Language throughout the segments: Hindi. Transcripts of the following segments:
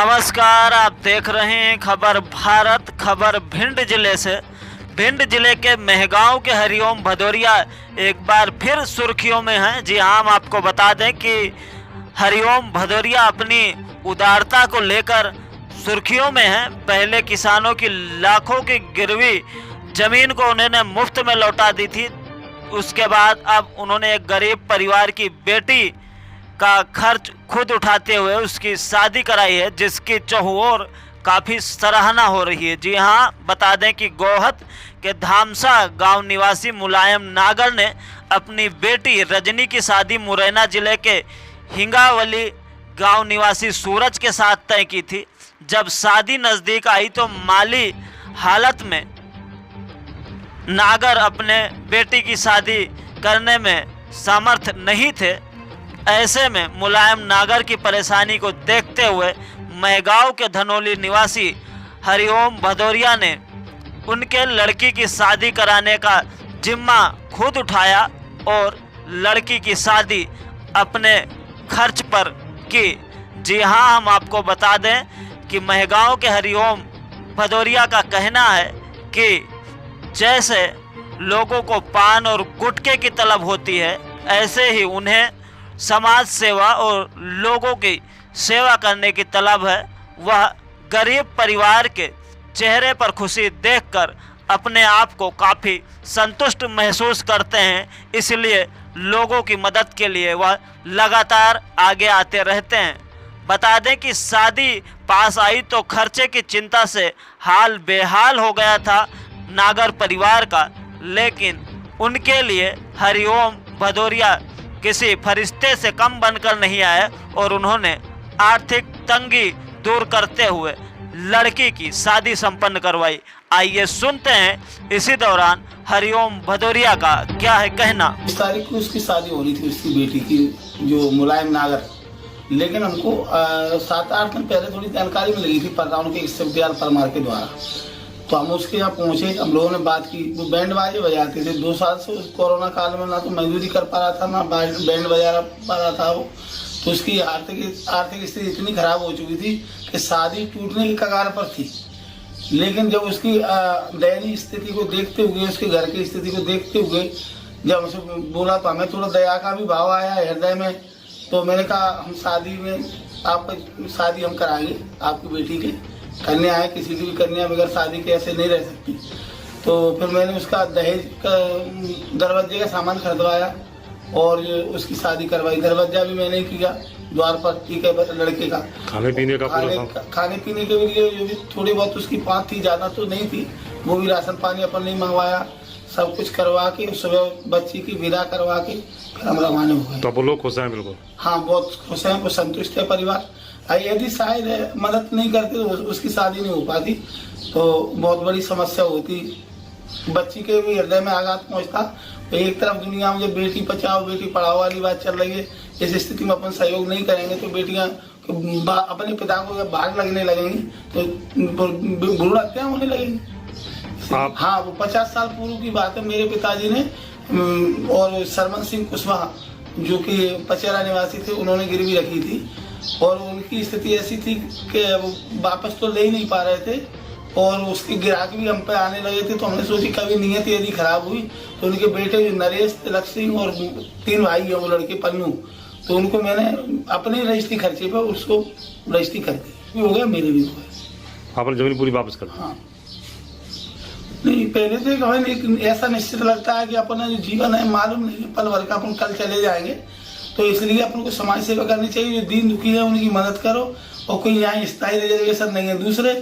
नमस्कार, आप देख रहे हैं खबर भारत। खबर भिंड जिले से। भिंड जिले के मेहगांव के हरिओम भदौरिया एक बार फिर सुर्खियों में हैं। जी हाँ, हम आपको बता दें कि हरिओम भदौरिया अपनी उदारता को लेकर सुर्खियों में हैं। पहले किसानों की लाखों की गिरवी जमीन को उन्होंने मुफ्त में लौटा दी थी। उसके बाद अब उन्होंने एक गरीब परिवार की बेटी का खर्च खुद उठाते हुए उसकी शादी कराई है, जिसकी चहुओर काफ़ी सराहना हो रही है। जी हाँ, बता दें कि गोहद के धामसा गांव निवासी मुलायम नागर ने अपनी बेटी रजनी की शादी मुरैना जिले के हिंगावली गांव निवासी सूरज के साथ तय की थी। जब शादी नज़दीक आई तो माली हालत में नागर अपने बेटी की शादी करने में समर्थ नहीं थे। ऐसे में मुलायम नागर की परेशानी को देखते हुए मेहगांव के धनौली निवासी हरिओम भदौरिया ने उनके लड़की की शादी कराने का जिम्मा खुद उठाया और लड़की की शादी अपने खर्च पर की। जी हाँ, हम आपको बता दें कि मेहगांव के हरिओम भदौरिया का कहना है कि जैसे लोगों को पान और गुटखे की तलब होती है, ऐसे ही उन्हें समाज सेवा और लोगों की सेवा करने की तलब है। वह गरीब परिवार के चेहरे पर खुशी देखकर अपने आप को काफ़ी संतुष्ट महसूस करते हैं, इसलिए लोगों की मदद के लिए वह लगातार आगे आते रहते हैं। बता दें कि शादी पास आई तो खर्चे की चिंता से हाल बेहाल हो गया था नागर परिवार का, लेकिन उनके लिए हरिओम भदौरिया किसी फरिश्ते से कम बनकर नहीं आए और उन्होंने आर्थिक तंगी दूर करते हुए लड़की की शादी संपन्न करवाई। आइए सुनते हैं इसी दौरान हरिओम भदौरिया का क्या है कहना। 20 तारीख को उसकी शादी हो रही थी, उसकी बेटी की, जो मुलायम नागर। लेकिन हमको 7-8 दिन पहले थोड़ी जानकारी मिल गई थी परगांव के विश्वविद्यालय परमार के द्वारा। तो हम उसके यहाँ पहुँचे, हम लोगों ने बात की। वो बैंड बाजे बजाते थे 2 साल से। कोरोना काल में ना तो मजदूरी कर पा रहा था, ना बैंड बजा पा रहा था वो। तो उसकी आर्थिक स्थिति इतनी खराब हो चुकी थी कि शादी टूटने की कगार पर थी। लेकिन जब उसकी दयनीय स्थिति को देखते हुए, उसके घर की स्थिति को देखते हुए जब हमसे बोला तो हमें थोड़ा दया का भी भाव आया हृदय में। तो मैंने कहा हम शादी में आपका शादी हम कराएंगे, आपकी बेटी के। कन्या है, किसी की भी कन्या बगैर शादी के ऐसे नहीं रह सकती। तो फिर मैंने उसका दहेज का दरवाजे का सामान खरीदवाया और उसकी शादी करवाई। दरवाजा भी मैंने किया द्वार पर, ठीक है, लड़के का खाने पीने के लिए जो भी थोड़ी बहुत उसकी बात थी, ज़्यादा तो नहीं थी। वो भी राशन पानी अपन नहीं मंगवाया, सब कुछ करवा के सुबह बच्ची की विदा करवा के फिर हम रवाना हो गए। तो लोग खुश हैं? बिल्कुल हाँ, बहुत खुश हैं, बहुत संतुष्ट है परिवार। यदि शायद मदद नहीं करते तो उसकी शादी नहीं हो पाती, तो बहुत बड़ी समस्या होती। बच्ची के भी हृदय में आघात पहुंचता। तो एक तरफ दुनिया में जब बेटी बचाओ बेटी पढ़ाओ वाली बात चल रही है, इस स्थिति में अपन सहयोग नहीं करेंगे तो बेटियां अपने पिता को जब भाग लगने लगेंगी तो भ्रूण हत्या होने लगेंगी। हाँ, वो 50 साल पूर्व की बात है। मेरे पिताजी ने और सरमन सिंह कुशवाहा जो कि पचेरा निवासी थे, उन्होंने गिरवी रखी थी और उनकी स्थिति ऐसी थी कि वो वापस तो ले ही नहीं पा रहे थे और उसके ग्राहक भी हम पे आने लगे थे। तो हमने सोची कभी नीयत यदि खराब हुई तो उनके बेटे नरेश, तिलक सिंह और 3 भाई है वो लड़के पन्नू, तो उनको मैंने अपने रजिस्ट्री खर्चे पे उसको रजिस्ट्री कर दी। हो गया, मेरे भी हो गया। आपने जमीन पूरी वापस कर दी? हाँ, नहीं पहले तो हमें ऐसा निश्चित लगता है कि अपना जो जीवन है मालूम नहीं पल भर का, अपन कल चले जाएंगे। तो इसलिए अपन को समाज सेवा करनी चाहिए। जो दीन दुखी है उनकी मदद करो और कोई यहाँ स्थायी रिजर्वेशन नहीं है। दूसरे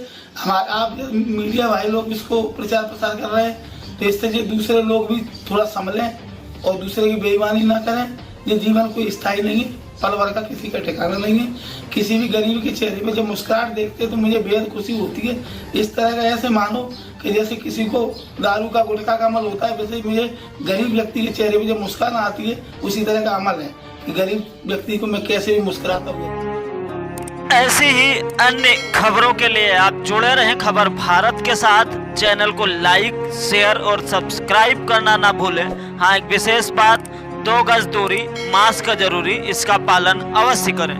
आप मीडिया भाई लोग इसको प्रचार प्रसार कर रहे हैं, तो इससे जो दूसरे लोग भी थोड़ा संभलें और दूसरे की बेईमानी ना करें। ये जीवन कोई स्थायी नहीं है, पल भर का किसी का ठिकाना नहीं है। किसी भी गरीब के चेहरे पे जब मुस्कुराहट देखते तो मुझे बेहद खुशी होती है। इस तरह का ऐसे मानो कि जैसे किसी को दारू का गुटखा का अमल होता है, वैसे मुझे गरीब व्यक्ति के चेहरे पे जब मुस्कान आती है उसी तरह का अमल है कि गरीब व्यक्ति को मैं कैसे भी मुस्कुराता हूँ। ऐसी ही अन्य खबरों के लिए आप जुड़े रहें खबर भारत के साथ। चैनल को लाइक, शेयर और सब्सक्राइब करना ना भूलें। हाँ, एक विशेष बात, 2 गज दूरी, मास्क जरूरी, इसका पालन अवश्य करें।